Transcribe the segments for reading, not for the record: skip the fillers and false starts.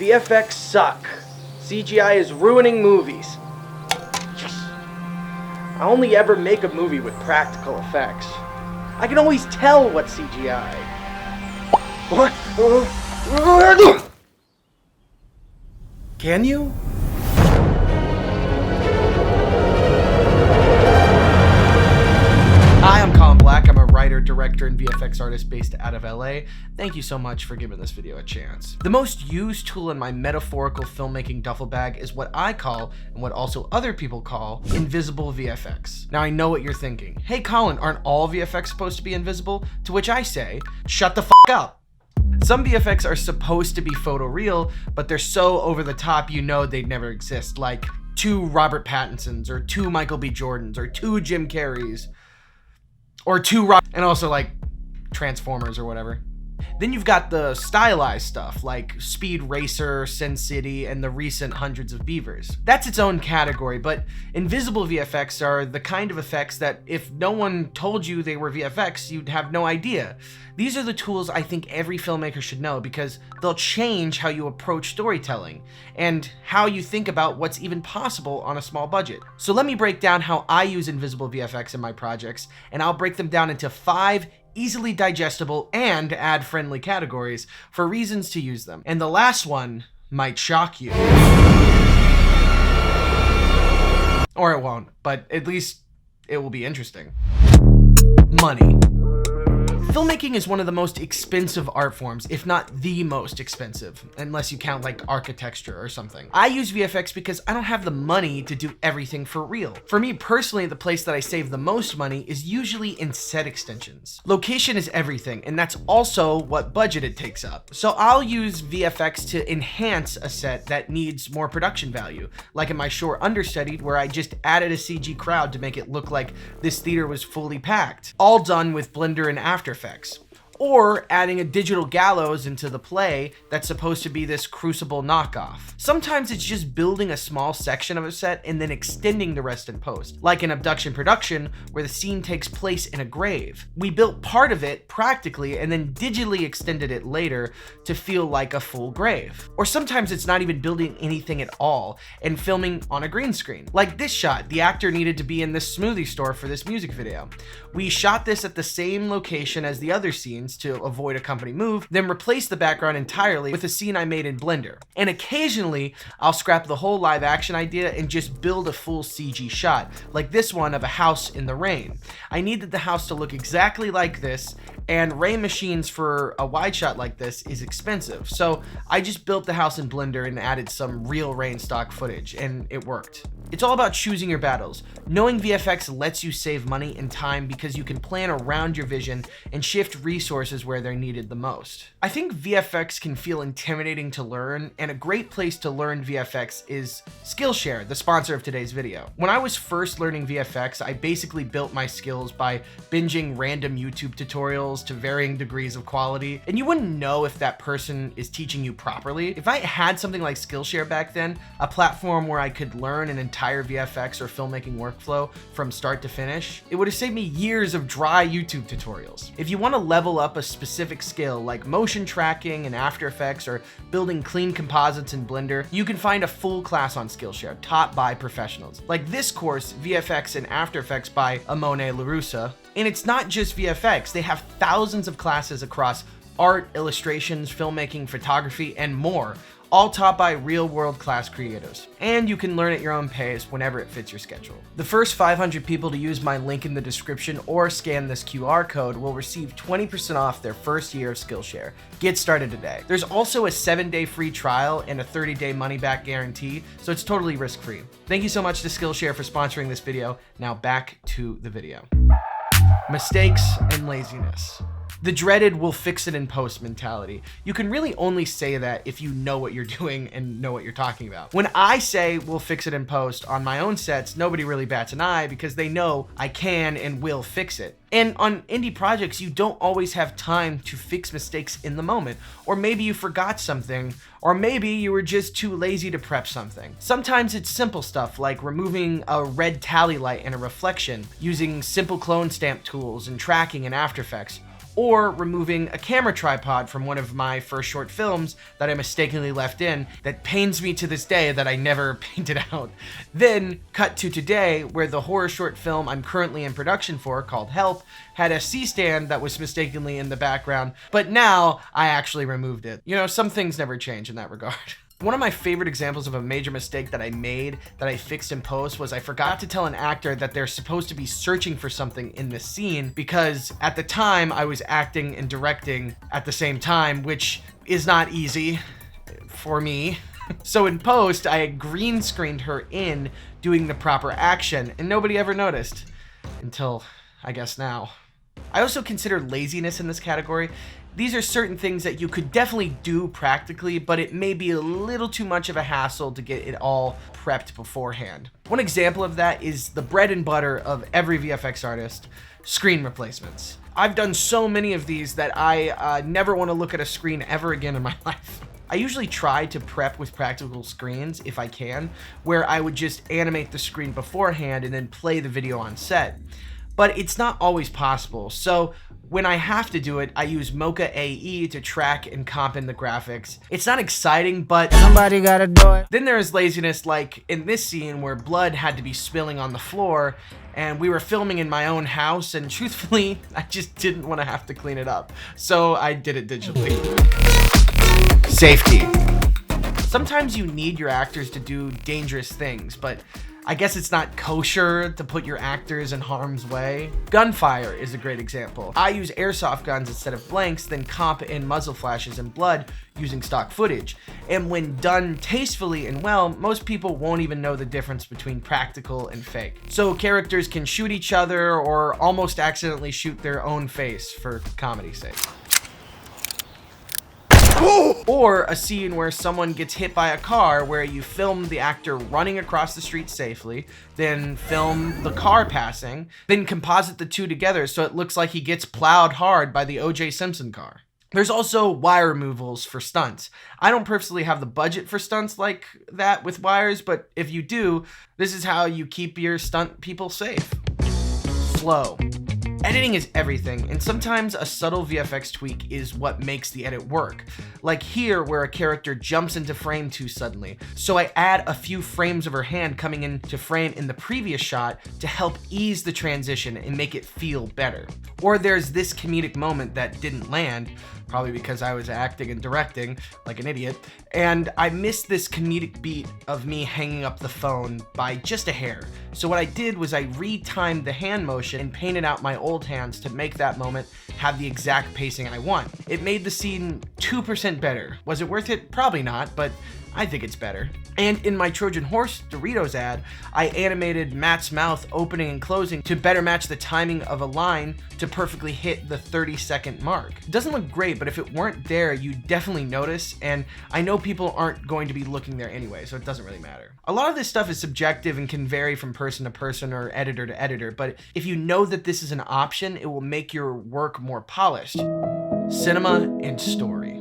VFX suck. CGI is ruining movies. Yes. I only ever make a movie with practical effects. I can always tell what's CGI. What? Can you? Hi, I'm Colin Black. I'm a writer, director, and VFX artist based out of LA. Thank you so much for giving this video a chance. The most used tool in my metaphorical filmmaking duffel bag is what I call, and what also other people call, invisible VFX. Now I know what you're thinking. Hey Colin, aren't all VFX supposed to be invisible? To which I say, shut the f*** up. Some VFX are supposed to be photoreal, but they're so over the top you know they'd never exist, like 2 Robert Pattinsons, or 2 Michael B. Jordans, or 2 Jim Carreys, or 2 and also like Transformers or whatever. Then you've got the stylized stuff like Speed Racer, Sin City, and the recent Hundreds of Beavers. That's its own category, but invisible VFX are the kind of effects that if no one told you they were VFX, you'd have no idea. These are the tools I think every filmmaker should know because they'll change how you approach storytelling and how you think about what's even possible on a small budget. So let me break down how I use invisible VFX in my projects, and I'll break them down into 5 easily digestible and ad-friendly categories for reasons to use them. And the last one might shock you. Or it won't, but at least it will be interesting. Money. Filmmaking is one of the most expensive art forms, if not the most expensive, unless you count like architecture or something. I use VFX because I don't have the money to do everything for real. For me personally, the place that I save the most money is usually in set extensions. Location is everything, and that's also what budget it takes up. So I'll use VFX to enhance a set that needs more production value, like in my short Understudied, where I just added a CG crowd to make it look like this theater was fully packed, all done with Blender and After Effects. Or adding a digital gallows into the play that's supposed to be this Crucible knockoff. Sometimes it's just building a small section of a set and then extending the rest in post, like in Abduction Production, where the scene takes place in a grave. We built part of it practically and then digitally extended it later to feel like a full grave. Or sometimes it's not even building anything at all and filming on a green screen. Like this shot, the actor needed to be in this smoothie store for this music video. We shot this at the same location as the other scenes to avoid a company move, then replace the background entirely with a scene I made in Blender. And occasionally, I'll scrap the whole live action idea and just build a full CG shot, like this one of a house in the rain. I needed the house to look exactly like this, and rain machines for a wide shot like this is expensive. So I just built the house in Blender and added some real rain stock footage, and it worked. It's all about choosing your battles. Knowing VFX lets you save money and time because you can plan around your vision and shift resources where they're needed the most. I think VFX can feel intimidating to learn, and a great place to learn VFX is Skillshare, the sponsor of today's video. When I was first learning VFX, I basically built my skills by binging random YouTube tutorials to varying degrees of quality, and you wouldn't know if that person is teaching you properly. If I had something like Skillshare back then, a platform where I could learn an entire VFX or filmmaking workflow from start to finish, it would have saved me years of dry YouTube tutorials. If you want to level up a specific skill like motion tracking in After Effects or building clean composites in Blender, you can find a full class on Skillshare taught by professionals. Like this course, VFX in After Effects by Amone LaRussa. And it's not just VFX, they have thousands of classes across art, illustrations, filmmaking, photography, and more, all taught by real world-class creators. And you can learn at your own pace whenever it fits your schedule. The first 500 people to use my link in the description or scan this QR code will receive 20% off their first year of Skillshare. Get started today. There's also a 7-day free trial and a 30-day money-back guarantee, so it's totally risk-free. Thank you so much to Skillshare for sponsoring this video. Now back to the video. Mistakes and laziness. The dreaded "we'll fix it in post" mentality. You can really only say that if you know what you're doing and know what you're talking about. When I say "we'll fix it in post" on my own sets, nobody really bats an eye because they know I can and will fix it. And on indie projects, you don't always have time to fix mistakes in the moment. Or maybe you forgot something, or maybe you were just too lazy to prep something. Sometimes it's simple stuff like removing a red tally light and a reflection, using simple clone stamp tools and tracking in After Effects. or removing a camera tripod from one of my first short films that I mistakenly left in that pains me to this day that I never painted out. Then cut to today, where the horror short film I'm currently in production for, called Help, had a C-stand that was mistakenly in the background, but now I actually removed it. You know, some things never change in that regard. One of my favorite examples of a major mistake that I made that I fixed in post was I forgot to tell an actor that they're supposed to be searching for something in this scene, because at the time I was acting and directing at the same time, which is not easy for me. So in post, I had green screened her in doing the proper action, and nobody ever noticed. Until, I guess, now. I also consider laziness in this category. These are certain things that you could definitely do practically, but it may be a little too much of a hassle to get it all prepped beforehand. One example of that is the bread and butter of every VFX artist, screen replacements. I've done so many of these that I never want to look at a screen ever again in my life. I usually try to prep with practical screens if I can, where I would just animate the screen beforehand and then play the video on set. But it's not always possible, so when I have to do it, I use Mocha AE to track and comp in the graphics. It's not exciting, but somebody gotta do it. Then there's laziness, like in this scene where blood had to be spilling on the floor, and we were filming in my own house, and truthfully, I just didn't want to have to clean it up, so I did it digitally. Safety. Sometimes you need your actors to do dangerous things, but I guess it's not kosher to put your actors in harm's way. Gunfire is a great example. I use airsoft guns instead of blanks, then comp in muzzle flashes and blood using stock footage. And when done tastefully and well, most people won't even know the difference between practical and fake. So characters can shoot each other or almost accidentally shoot their own face for comedy's sake. Or a scene where someone gets hit by a car, where you film the actor running across the street safely, then film the car passing, then composite the two together so it looks like he gets plowed hard by the O.J. Simpson car. There's also wire removals for stunts. I don't personally have the budget for stunts like that with wires, but if you do, this is how you keep your stunt people safe. Flow. Editing is everything, and sometimes a subtle VFX tweak is what makes the edit work. Like here, where a character jumps into frame too suddenly. So I add a few frames of her hand coming into frame in the previous shot to help ease the transition and make it feel better. Or there's this comedic moment that didn't land, probably because I was acting and directing like an idiot, and I missed this comedic beat of me hanging up the phone by just a hair. So what I did was I retimed the hand motion and painted out my old hands to make that moment have the exact pacing I want. It made the scene 2% better. Was it worth it? Probably not, but I think it's better. And in my Trojan Horse Doritos ad, I animated Matt's mouth opening and closing to better match the timing of a line to perfectly hit the 30-second mark. It doesn't look great, but if it weren't there, you'd definitely notice, and I know people aren't going to be looking there anyway, so it doesn't really matter. A lot of this stuff is subjective and can vary from person to person or editor to editor, but if you know that this is an option, it will make your work more polished. Cinema and story.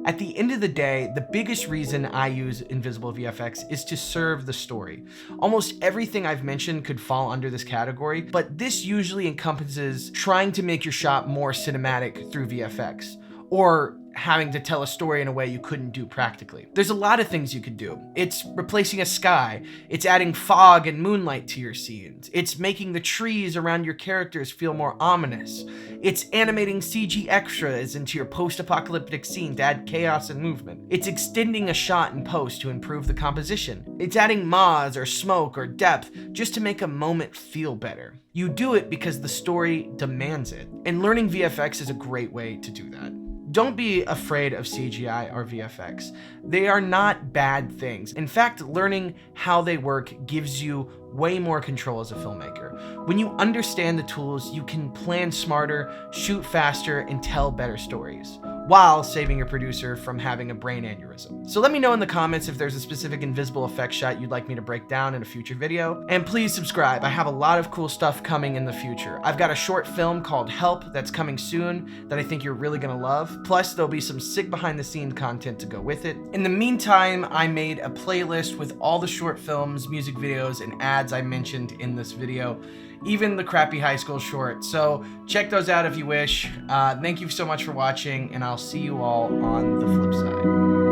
At the end of the day, the biggest reason I use invisible VFX is to serve the story. Almost everything I've mentioned could fall under this category, but this usually encompasses trying to make your shot more cinematic through VFX, or having to tell a story in a way you couldn't do practically. There's a lot of things you could do. It's replacing a sky, it's adding fog and moonlight to your scenes, it's making the trees around your characters feel more ominous, it's animating CG extras into your post-apocalyptic scene to add chaos and movement, it's extending a shot in post to improve the composition, it's adding moz or smoke or depth just to make a moment feel better. You do it because the story demands it, and learning VFX is a great way to do that. Don't be afraid of CGI or VFX. They are not bad things. In fact, learning how they work gives you way more control as a filmmaker. When you understand the tools, you can plan smarter, shoot faster, and tell better stories, while saving your producer from having a brain aneurysm. So let me know in the comments if there's a specific invisible effect shot you'd like me to break down in a future video. And please subscribe. I have a lot of cool stuff coming in the future. I've got a short film called Help that's coming soon that I think you're really gonna love. Plus, there'll be some sick behind the scenes content to go with it. In the meantime, I made a playlist with all the short films, music videos, and ads I mentioned in this video. even the crappy high school short. So check those out if you wish. Thank you so much for watching, and I'll see you all on the flip side.